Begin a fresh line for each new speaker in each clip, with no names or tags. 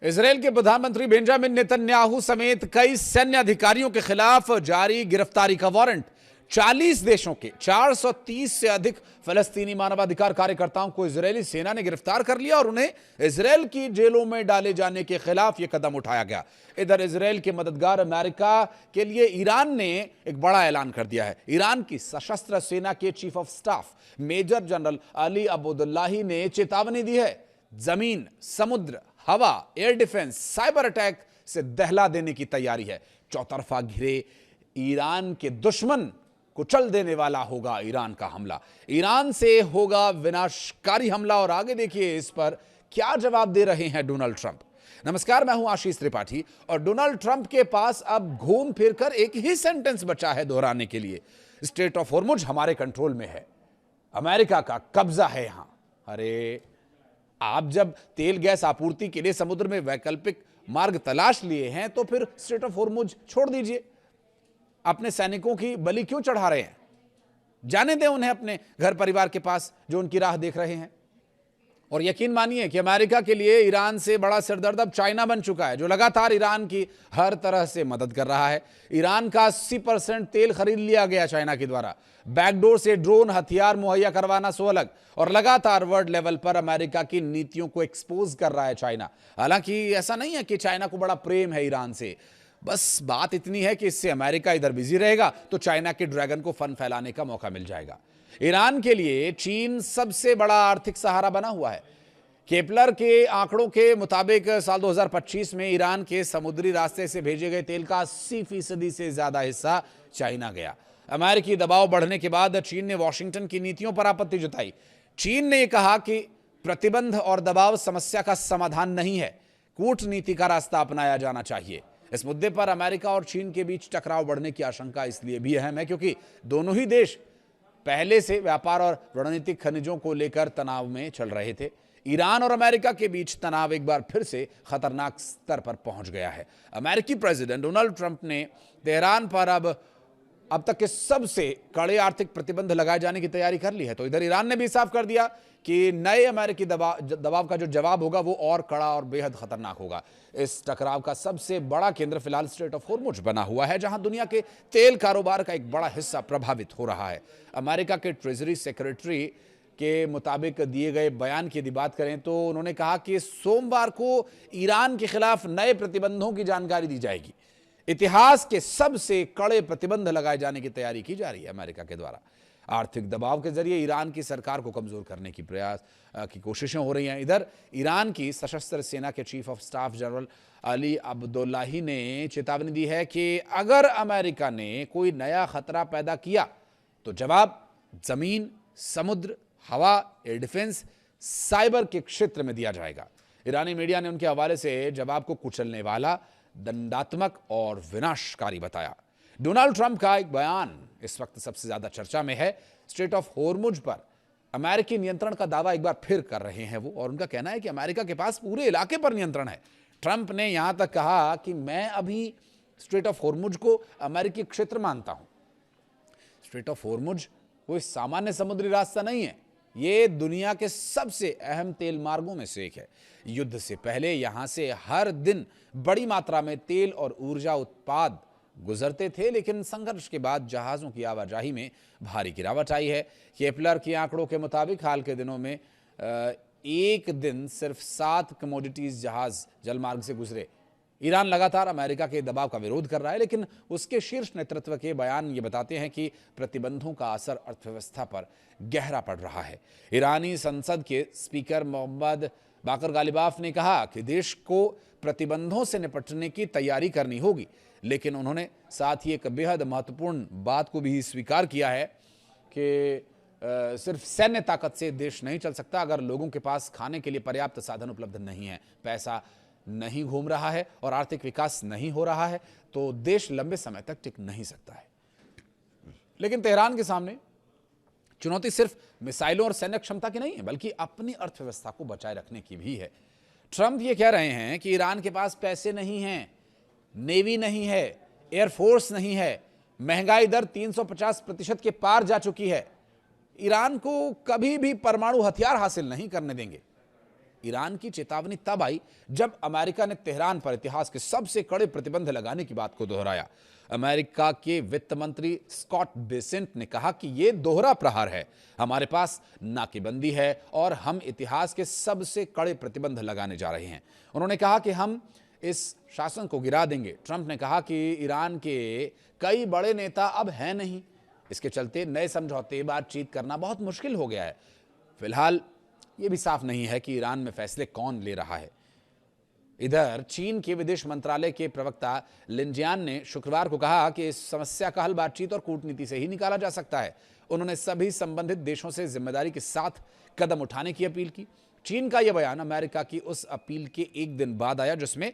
Israel के प्रधानमंत्री Benjamin Netanyahu समेत कई सैन्य अधिकारियों के खिलाफ जारी गिरफ्तारी का वारंट। 40 देशों के 430 से अधिक फलस्तीनी मानवाधिकार कार्यकर्ताओं को इजरायली सेना ने गिरफ्तार कर लिया और उन्हें इजरायल की जेलों में डाले जाने के खिलाफ यह कदम उठाया गया। इधर इजरायल के मददगार अमेरिका के लिए ईरान ने एक बड़ा ऐलान कर दिया है। ईरान की सशस्त्र सेना के chief of staff major general Ali Abdullahi ने चेतावनी दी है, जमीन, समुद्र, हवा, एयर डिफेंस, साइबर अटैक से दहला देने की तैयारी है। चौतरफा घिरे ईरान के दुश्मन कुचल देने वाला होगा ईरान का हमला। ईरान से होगा विनाशकारी हमला। और आगे देखिए इस पर क्या जवाब दे रहे हैं डोनाल्ड ट्रंप। नमस्कार, मैं हूं आशीष त्रिपाठी और डोनाल्ड ट्रंप के पास अब घूम फिरकर एक ही सेंटेंस बचा है दोहराने के लिए, स्ट्रेट ऑफ हॉर्मुज हमारे कंट्रोल में है, अमेरिका का कब्जा है यहां। अरे आप जब तेल गैस आपूर्ति के लिए समुद्र में वैकल्पिक मार्ग तलाश लिए हैं तो फिर स्ट्रेट ऑफ हॉर्मुज छोड़ दीजिए। अपने सैनिकों की बलि क्यों चढ़ा रहे हैं? जाने दें उन्हें अपने घर परिवार के पास जो उनकी राह देख रहे हैं। और यकीन मानिए कि अमेरिका के लिए ईरान से बड़ा सिरदर्द अब चाइना बन चुका है, जो लगातार ईरान की हर तरह से मदद कर रहा है। ईरान का 80% तेल खरीद लिया गया चाइना के द्वारा। बैकडोर से ड्रोन, हथियार मुहैया करवाना सो अलग, और लगातार वर्ल्ड लेवल पर अमेरिका की नीतियों को एक्सपोज कर रहा है चाइना। हालांकि ऐसा नहीं है कि चाइना को बड़ा प्रेम है ईरान से, बस बात इतनी है कि इससे अमेरिका इधर बिजी रहेगा तो चाइना के ड्रैगन को फन फैलाने का मौका मिल जाएगा। ईरान के लिए चीन सबसे बड़ा आर्थिक सहारा बना हुआ है। केपलर के आंकड़ों के मुताबिक साल 2025 में ईरान के समुद्री रास्ते से भेजे गए तेल का 80% से ज्यादा हिस्सा चाइना गया। अमेरिकी दबाव बढ़ने के बाद चीन ने वॉशिंगटन की नीतियों पर आपत्ति जताई। चीन ने कहा कि प्रतिबंध और दबाव समस्या का समाधान नहीं है, कूटनीति का रास्ता अपनाया जाना चाहिए। इस मुद्दे पर अमेरिका और चीन के बीच टकराव बढ़ने की आशंका इसलिए भी अहम है क्योंकि दोनों ही देश पहले से व्यापार और रणनीतिक खनिजों को लेकर तनाव में चल रहे थे। ईरान और अमेरिका के बीच तनाव एक बार फिर से खतरनाक स्तर पर पहुंच गया है। अमेरिकी प्रेसिडेंट डोनाल्ड ट्रंप ने तेहरान पर अब तक के सबसे कड़े आर्थिक प्रतिबंध लगाए जाने की तैयारी कर ली है। तो इधर ईरान ने भी साफ कर दिया कि नए अमेरिकी दबाव का जो जवाब होगा वो और कड़ा और बेहद खतरनाक होगा। इस टकराव का सबसे बड़ा केंद्र फिलहाल स्ट्रेट ऑफ हॉर्मुज बना हुआ है, जहां दुनिया के तेल कारोबार का एक बड़ा हिस्सा प्रभावित हो रहा है। अमेरिका के ट्रेजरी सेक्रेटरी के मुताबिक दिए गए बयान की यदि बात करें तो उन्होंने कहा कि सोमवार को ईरान के खिलाफ नए प्रतिबंधों की जानकारी दी जाएगी। इतिहास के सबसे कड़े प्रतिबंध लगाए जाने की तैयारी की जा रही है अमेरिका के द्वारा। आर्थिक दबाव के जरिए ईरान की सरकार को कमजोर करने की कोशिशें हो रही हैं। इधर ईरान की सशस्त्र सेना के chief of staff general Ali Abdullahi ने चेतावनी दी है कि अगर अमेरिका ने कोई नया खतरा पैदा किया तो जवाब जमीन, समुद्र, हवा, एयर डिफेंस, साइबर के क्षेत्र में दिया जाएगा। ईरानी मीडिया ने उनके हवाले से जवाब को कुचलने वाला, दंडात्मक और विनाशकारी बताया। डोनाल्ड ट्रंप का एक बयान इस वक्त सबसे ज्यादा चर्चा में है। स्ट्रेट ऑफ हॉर्मुज पर अमेरिकी नियंत्रण का दावा एक बार फिर कर रहे हैं वो, और उनका कहना है कि अमेरिका के पास पूरे इलाके पर नियंत्रण है। ट्रंप ने यहां तक कहा कि मैं अभी स्ट्रेट ऑफ हॉर्मुज को अमेरिकी क्षेत्र मानता हूं। स्ट्रेट ऑफ हॉर्मुज कोई सामान्य समुद्री रास्ता नहीं है, ये दुनिया के सबसे अहम तेल मार्गों में से एक है। युद्ध से पहले यहां से हर दिन बड़ी मात्रा में तेल और ऊर्जा उत्पाद गुजरते थे, लेकिन संघर्ष के बाद जहाजों की आवाजाही में भारी गिरावट आई है। केपलर के आंकड़ों के मुताबिक हाल के दिनों में एक दिन सिर्फ 7 कमोडिटीज जहाज जलमार्ग से गुजरे। ईरान लगातार अमेरिका के दबाव का विरोध कर रहा है, लेकिन उसके शीर्ष नेतृत्व के बयान ये बताते हैं कि प्रतिबंधों का असर अर्थव्यवस्था पर गहरा पड़ रहा है। ईरानी संसद के स्पीकर मोहम्मद बाकर गालिबाफ ने कहा कि देश को प्रतिबंधों से निपटने की तैयारी करनी होगी, लेकिन उन्होंने साथ ही एक बेहद महत्वपूर्ण बात को भी स्वीकार किया है कि सिर्फ सैन्य ताकत से देश नहीं चल सकता। अगर लोगों के पास खाने के लिए पर्याप्त साधन उपलब्ध नहीं है, पैसा नहीं घूम रहा है और आर्थिक विकास नहीं हो रहा है, तो देश लंबे समय तक टिक नहीं सकता है। लेकिन तेहरान के सामने चुनौती सिर्फ मिसाइलों और सैन्य क्षमता की नहीं है, बल्कि अपनी अर्थव्यवस्था को बचाए रखने की भी है। ट्रंप ये कह रहे हैं कि ईरान के पास पैसे नहीं हैं, नेवी नहीं है, एयरफोर्स नहीं है, महंगाई दर 350% के पार जा चुकी है, ईरान को कभी भी परमाणु हथियार हासिल नहीं करने देंगे। ईरान की चेतावनी तब आई जब अमेरिका ने तेहरान पर इतिहास के सबसे कड़े प्रतिबंध लगाने की बात को दोहराया। अमेरिका के वित्त मंत्री स्कॉट बेसेंट ने कहा कि यह दोहरा प्रहार है, हमारे पास नाकेबंदी है और हम इतिहास के सबसे कड़े प्रतिबंध लगाने जा रहे हैं। उन्होंने कहा कि हम इस शासन को गिरा देंगे। ट्रंप ने कहा कि ईरान के कई बड़े नेता अब हैं नहीं, इसके चलते नए समझौते बातचीत करना बहुत मुश्किल हो गया है। फिलहाल यह भी साफ नहीं है कि ईरान में फैसले कौन ले रहा है। इधर चीन के विदेश मंत्रालय के प्रवक्ता लिनजियान ने शुक्रवार को कहा कि इस समस्या का हल बातचीत और कूटनीति से ही निकाला जा सकता है। उन्होंने सभी संबंधित देशों से जिम्मेदारी के साथ कदम उठाने की अपील की। चीन का यह बयान अमेरिका की उस अपील के एक दिन बाद आया जिसमें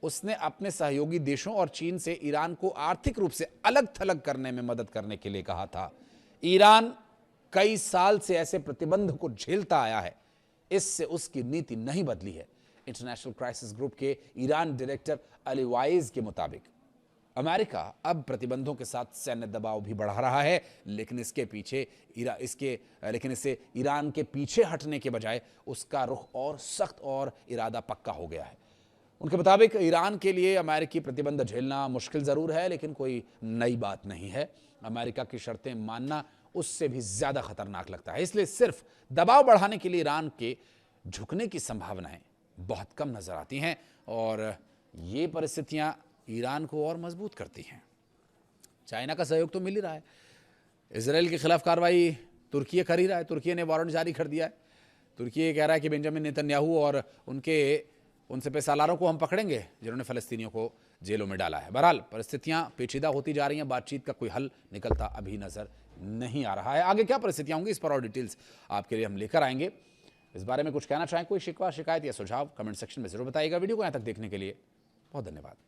उसने अपने सहयोगी देशों और चीन से ईरान को आर्थिक रूप से अलग थलग करने में मदद करने के लिए कहा था। ईरान कई साल से ऐसे प्रतिबंध को झेलता आया है, इससे उसकी नीति नहीं बदली है। इंटरनेशनल क्राइसिस ग्रुप के ईरान डायरेक्टर अली वाइज के मुताबिक अमेरिका अब प्रतिबंधों के साथ सैन्य दबाव भी बढ़ा रहा है, लेकिन इससे ईरान के पीछे हटने के बजाय उसका रुख और सख्त और इरादा पक्का हो गया है। उनके मुताबिक ईरान के लिए अमेरिकी प्रतिबंध झेलना मुश्किल जरूर है, लेकिन कोई नई बात नहीं है। अमेरिका की शर्तें मानना उससे भी ज्यादा खतरनाक लगता है। इसलिए सिर्फ दबाव बढ़ाने के लिए ईरान के झुकने की संभावनाएं बहुत कम नजर आती हैं और ये परिस्थितियां ईरान को और मजबूत करती हैं। चाइना का सहयोग तो मिल ही रहा है। इजराइल के खिलाफ कार्रवाई तुर्की कर ही रहा है। तुर्की ने वारंट जारी कर दिया है। तुर्की कह रहा है कि बेंजामिन नेतन्याहू और उनसे पेशालारों को हम पकड़ेंगे जिन्होंने फलस्तीनियों को जेलों में डाला है। बहरहाल परिस्थितियां पेचीदा होती जा रही हैं, बातचीत का कोई हल निकलता अभी नजर नहीं आ रहा है। आगे क्या परिस्थितियां होंगी, इस पर और डिटेल्स आपके लिए हम लेकर आएंगे। इस बारे में कुछ कहना चाहें, कोई शिकवा, शिकायत या सुझाव कमेंट सेक्शन में जरूर बताइएगा। वीडियो को यहां तक देखने के लिए बहुत धन्यवाद।